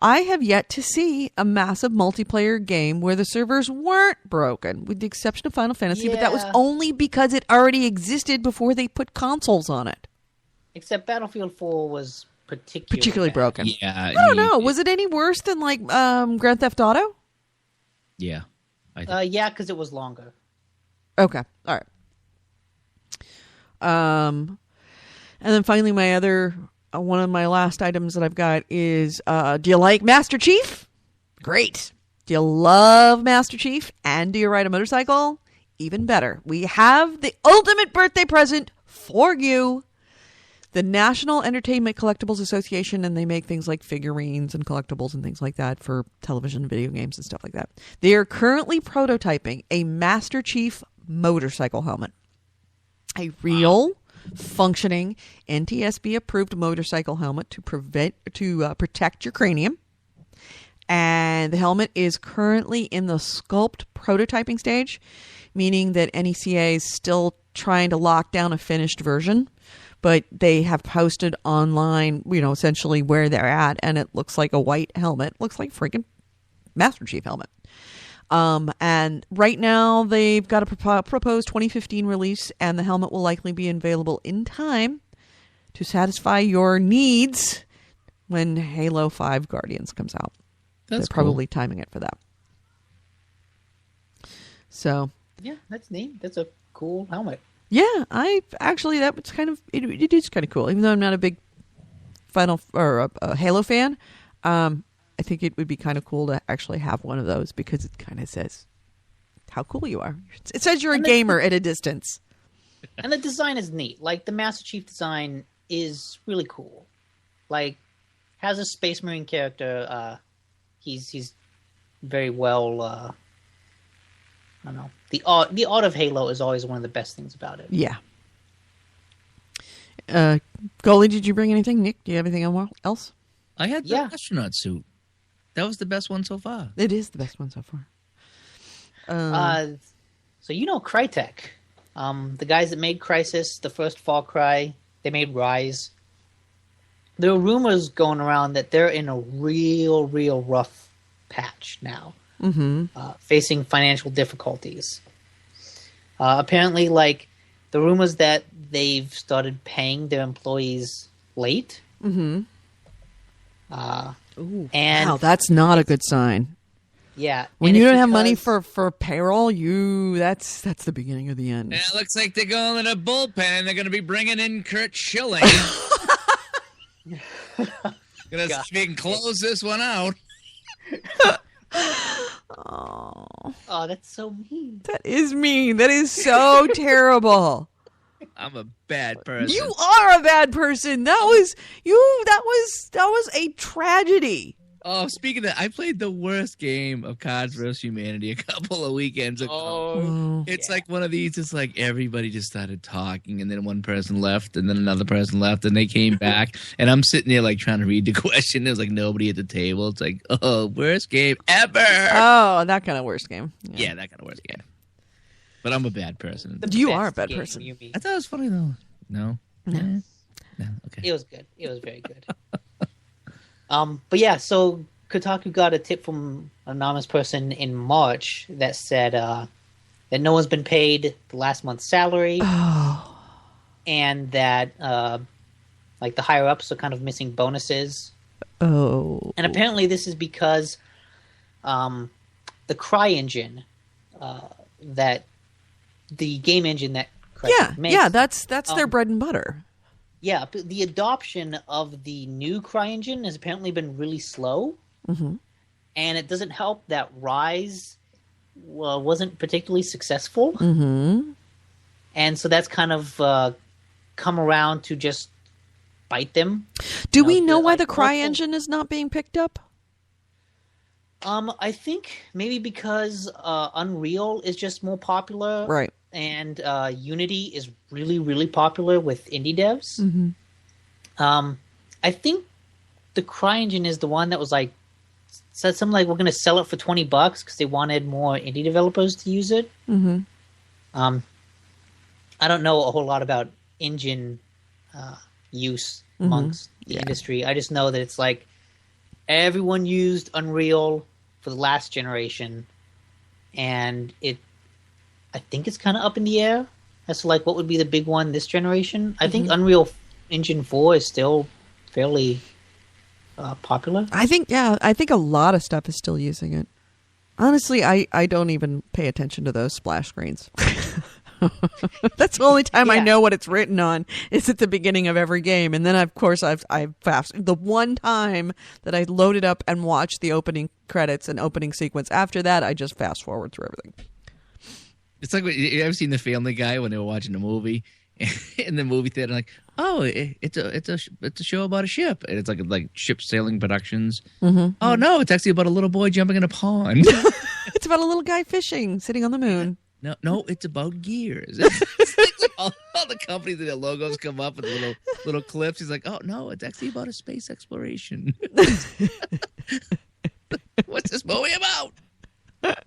I have yet to see a massive multiplayer game where the servers weren't broken, with the exception of Final Fantasy. But that was only because it already existed before they put consoles on it. Except Battlefield 4 was particularly broken. Yeah. I don't know. Was it any worse than like Grand Theft Auto? Yeah. Yeah, because it was longer. Okay. All right. And then finally, my other one of my last items that I've got is, do you like Master Chief? Great. Do you love Master Chief? And do you ride a motorcycle? Even better. We have the ultimate birthday present for you. The National Entertainment Collectibles Association, and they make things like figurines and collectibles and things like that for television and video games and stuff like that. They are currently prototyping a Master Chief motorcycle helmet. A real, functioning, NTSB-approved motorcycle helmet to protect your cranium. And the helmet is currently in the sculpt prototyping stage, meaning that NECA is still trying to lock down a finished version. But they have posted online, essentially where they're at, and it looks like a white helmet. Looks like freaking Master Chief helmet. And right now they've got a proposed 2015 release, and the helmet will likely be available in time to satisfy your needs when Halo 5 Guardians comes out. They're probably timing it for that. So yeah, that's neat. That's a cool helmet. Yeah, that was kind of it is kind of cool. Even though I'm not a big a Halo fan, I think it would be kind of cool to actually have one of those because it kind of says how cool you are. It says you're a gamer at a distance. And the design is neat. Like the Master Chief design is really cool. Like has a Space Marine character. He's very well. I don't know. The art of Halo is always one of the best things about it. Yeah. Goalie, did you bring anything? Nick, do you have anything else? I had the astronaut suit. That was the best one so far. It is the best one so far. So Crytek, the guys that made Crysis, the first Far Cry, they made Rise. There are rumors going around that they're in a real rough patch now. Mm-hmm. Facing financial difficulties. Apparently, like the rumors that they've started paying their employees late. Mm-hmm. And wow, that's not a good sign. Yeah, when you don't have money for payroll, that's the beginning of the end. And it looks like they're going in a bullpen. They're going to be bringing in Kurt Schilling. Gonna see if we can close this one out. Oh, that's so mean. That is mean. That is so terrible. I'm a bad person. You are a bad person. That was a tragedy. Oh, speaking of that, I played the worst game of Cards vs. Humanity a couple of weekends ago. Oh, it's like one of these. It's like everybody just started talking, and then one person left, and then another person left, and they came back, and I'm sitting there like trying to read the question. There's like nobody at the table. It's like, oh, worst game ever. Oh, that kind of worst game. Yeah, that kind of worst game. But I'm a bad person. You are a bad person. I thought it was funny though. No. No. Okay. It was good. It was very good. But yeah, so Kotaku got a tip from an anonymous person in March that said that no one's been paid the last month's salary, and that like the higher ups are kind of missing bonuses. Oh, and apparently this is because the Cry engine, that the game engine that CryEngine makes. Yeah, that's their bread and butter. Yeah, but the adoption of the new CryEngine has apparently been really slow. Mm-hmm. And it doesn't help that Rise wasn't particularly successful. Mm-hmm. And so that's kind of come around to just bite them. Do we know why the CryEngine is not being picked up? I think maybe because Unreal is just more popular. Right. And Unity is really, really popular with indie devs. Mm-hmm. I think the CryEngine is the one that was like, said something like, we're going to sell it for $20 because they wanted more indie developers to use it. Mm-hmm. I don't know a whole lot about engine use amongst the industry. I just know that it's like everyone used Unreal for the last generation, and I think it's kind of up in the air as to like what would be the big one this generation. I think Unreal Engine 4 is still fairly popular. I think a lot of stuff is still using it. Honestly, I don't even pay attention to those splash screens. That's the only time I know what it's written on is at the beginning of every game. And then, of course, I've the one time that I loaded up and watched the opening credits and opening sequence. After that, I just fast forward through everything. It's like, you ever seen The Family Guy when they were watching a movie in the movie theater? Like, oh, it's a show about a ship, and it's like ship sailing productions. Mm-hmm. Oh no, it's actually about a little boy jumping in a pond. It's about a little guy fishing, sitting on the moon. No, it's about gears. all the companies and their logos come up with little clips. He's like, oh no, it's actually about a space exploration. What's this movie about? What's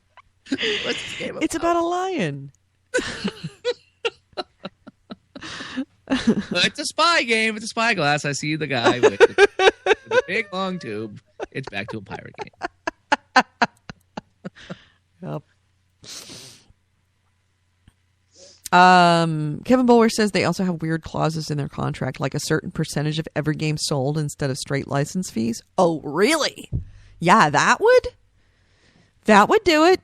this game about? It's about a lion. It's a spy game. It's a spy glass. I see the guy with the big long tube. It's back to a pirate game. Yep. Kevin Bowler says they also have weird clauses in their contract, like a certain percentage of every game sold instead of straight license fees. Oh, really? Yeah, that would do it.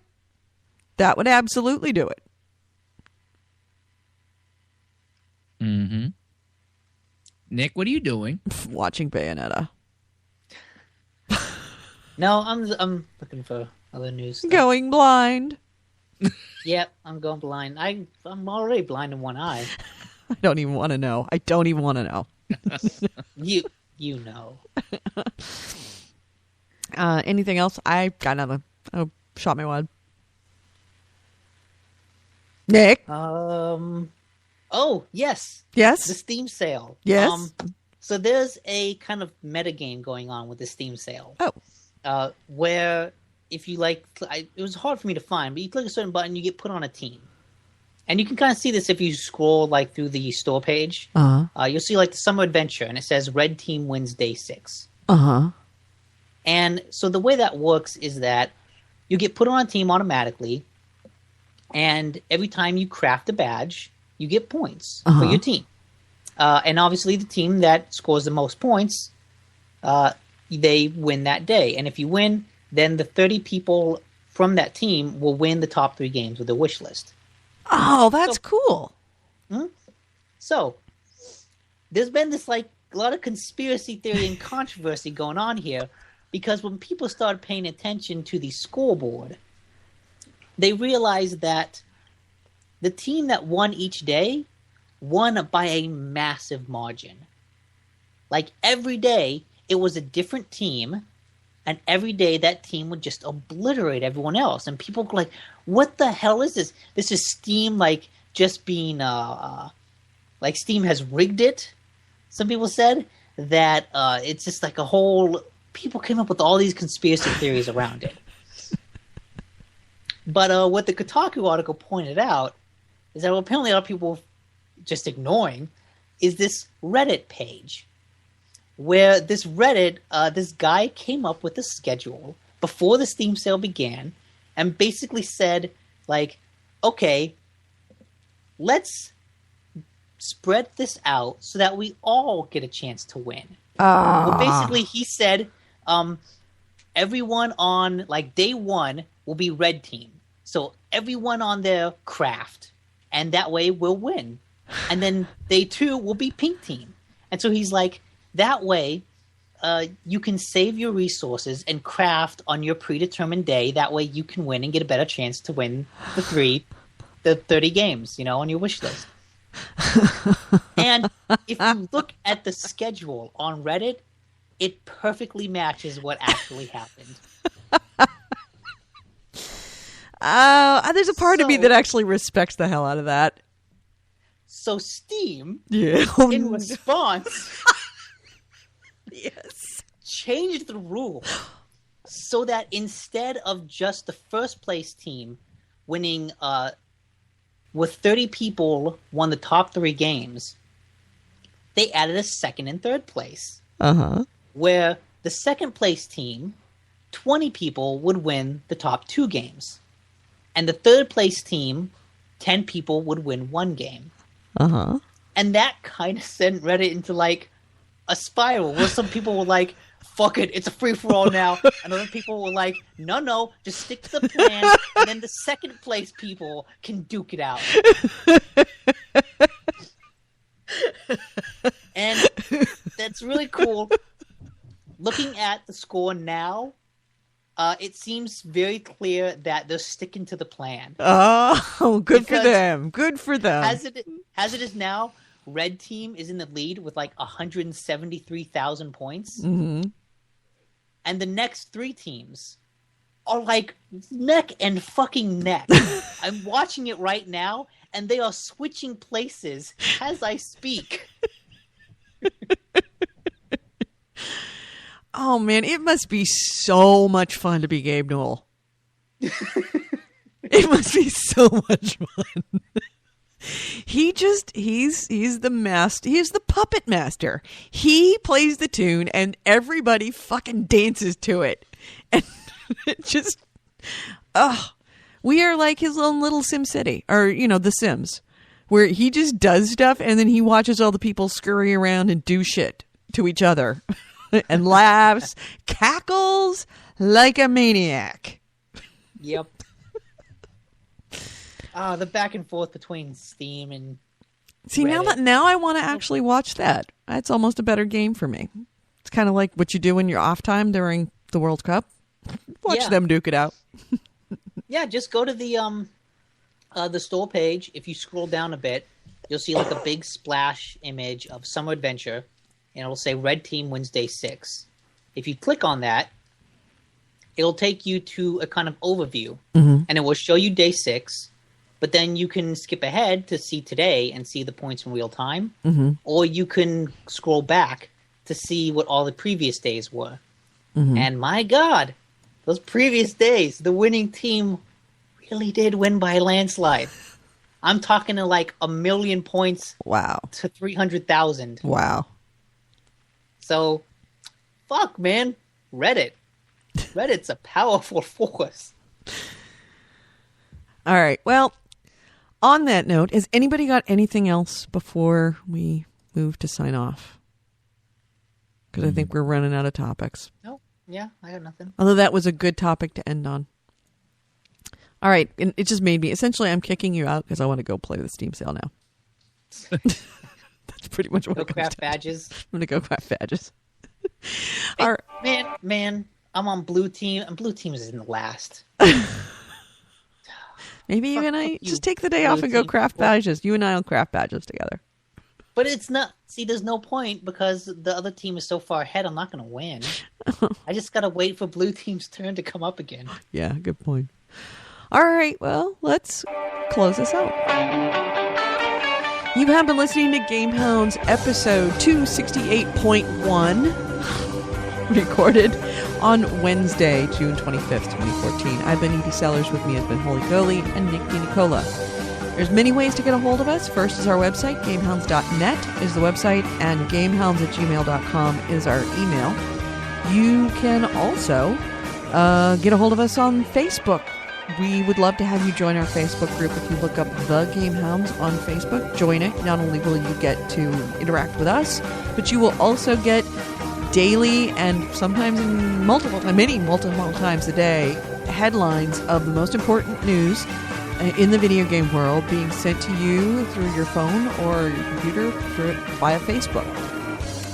That would absolutely do it. Mm-hmm. Nick, what are you doing? Watching Bayonetta. No, I'm looking for other news stuff. Going blind. Yep, I'm going blind. I'm already blind in one eye. I don't even want to know. You know. Anything else? I got nothing. Oh, shot my wad. Nick? Oh, yes. Yes? The Steam sale. Yes? So there's a kind of metagame going on with the Steam sale. Oh. Where if you it was hard for me to find, but you click a certain button, you get put on a team. And you can kind of see this if you scroll through the store page. Uh-huh. You'll see the Summer Adventure, and it says Red Team wins day 6. Uh-huh. And so the way that works is that you get put on a team automatically, and every time you craft a badge, you get points for your team. And obviously the team that scores the most points, they win that day. And if you win, then the 30 people from that team will win the top 3 games with their wish list. Oh, that's cool. So there's been this a lot of conspiracy theory and controversy going on here, because when people started paying attention to the scoreboard, they realized that the team that won each day won by a massive margin. Every day, it was a different team, and every day that team would just obliterate everyone else. And people were like, what the hell is this? This is Steam, just being, Steam has rigged it. Some people said that it's just a whole... People came up with all these conspiracy theories around it. But what the Kotaku article pointed out is that apparently a lot of people just ignoring is this Reddit page, where this Reddit, this guy came up with a schedule before the Steam sale began and basically said, okay, let's spread this out so that we all get a chance to win. Well, basically, he said everyone on, day 1 will be red team. So everyone on their craft and that way we'll win. And then day 2 will be pink team. And so he's like, that way you can save your resources and craft on your predetermined day. That way you can win and get a better chance to win the 30 games, on your wish list. And if you look at the schedule on Reddit, it perfectly matches what actually happened. There's a part of me that actually respects the hell out of that. So Steam, in response, yes, changed the rule so that instead of just the first place team winning, with 30 people won the top 3 games, they added a second and third place. Where the second place team, 20 people would win the top 2 games. And the third place team, 10 people would win 1 game. And that kind of sent Reddit into like a spiral where some people were like, fuck it, it's a free-for-all now. And other people were like, no, just stick to the plan. And then the second place people can duke it out. And that's really cool. Looking at the score now, it seems very clear that they're sticking to the plan. Oh, good for them. Good for them. As it is now, Red Team is in the lead with like 173,000 points. Mm-hmm. And the next 3 teams are like neck and fucking neck. I'm watching it right now, and they are switching places as I speak. Oh, man, it must be so much fun to be Gabe Newell. It must be so much fun. He's the master. He's the puppet master. He plays the tune and everybody fucking dances to it. And it just, we are like his own little Sim City, or, The Sims, where he just does stuff and then he watches all the people scurry around and do shit to each other and laughs, cackles like a maniac. Yep. The back and forth between Steam and See, Reddit. now I want to actually watch that. That's almost a better game for me. It's kind of like what you do in your off time during the World Cup. Watch them duke it out. Yeah, just go to the store page. If you scroll down a bit, you'll see like a big splash image of Summer Adventure, and it'll say Red Team wins Day 6. If you click on that, it'll take you to a kind of overview, and it will show you Day 6. But then you can skip ahead to see today and see the points in real time. Or you can scroll back to see what all the previous days were. And my God, those previous days, the winning team really did win by a landslide. I'm talking to like 1 million points to 300,000. Wow. So, fuck, man. Reddit. Reddit's a powerful force. All right. Well, on that note, has anybody got anything else before we move to sign off? Because I think we're running out of topics. No, yeah, I got nothing. Although that was a good topic to end on. All right. And it just made me, essentially, I'm kicking you out because I want to go play the Steam sale now. That's pretty much what Go craft badges. I'm going to go craft badges. Hey, All right. Man, I'm on Blue Team, and Blue Team is in the last. Maybe you and I you, just take the day off and go craft badges. You and I will craft badges together. But it's not. See, there's no point because the other team is so far ahead. I'm not going to win. I just got to wait for Blue Team's turn to come up again. Yeah, good point. All right, well, let's close this out. You have been listening to GameHounds episode 268.1, recorded on Wednesday, June 25th, 2014. I've been Edie Sellers. With me has been Holy Goalie and Nick DiNicola. There's many ways to get a hold of us. First is our website, gamehounds.net is the website, and gamehounds@gmail.com is our email. You can also get a hold of us on Facebook. We would love to have you join our Facebook group. If you look up The Gamehounds on Facebook, join it. Not only will you get to interact with us, but you will also get daily and sometimes multiple times a day headlines of the most important news in the video game world being sent to you through your phone or your computer via Facebook.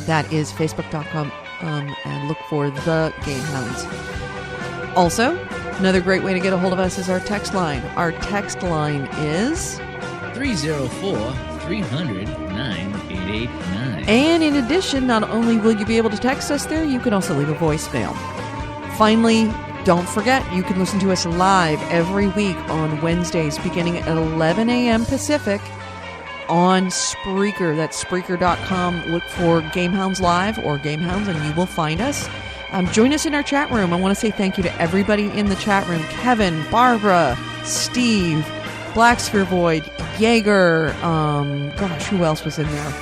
That is facebook.com, and look for the GameHounds. Also, another great way to get a hold of us is our text line. Our text line is 304-300-9889. And in addition, not only will you be able to text us there, you can also leave a voicemail. Finally, don't forget, you can listen to us live every week on Wednesdays beginning at 11 a.m. Pacific on Spreaker. That's Spreaker.com. Look for GameHounds Live or GameHounds and you will find us. Join us in our chat room. I want to say thank you to everybody in the chat room. Kevin, Barbara, Steve, Black Sphere Void, Jaeger, who else was in there?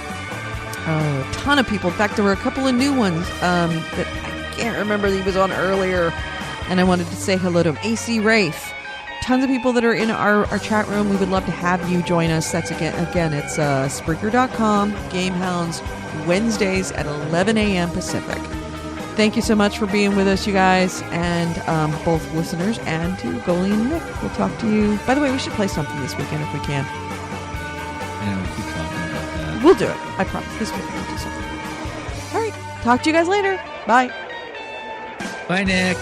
A ton of people. In fact, there were a couple of new ones that I can't remember that he was on earlier. And I wanted to say hello to him. AC Rafe. Tons of people that are in our chat room. We would love to have you join us. That's again it's Spreaker.com, GameHounds, Wednesdays at 11 a.m. Pacific. Thank you so much for being with us, you guys, and both listeners and to Goalie and Nick. We'll talk to you. By the way, we should play something this weekend if we can. Yeah, we keep talking about that. We'll do it. I promise. This weekend we'll do something. All right. Talk to you guys later. Bye. Bye, Nick.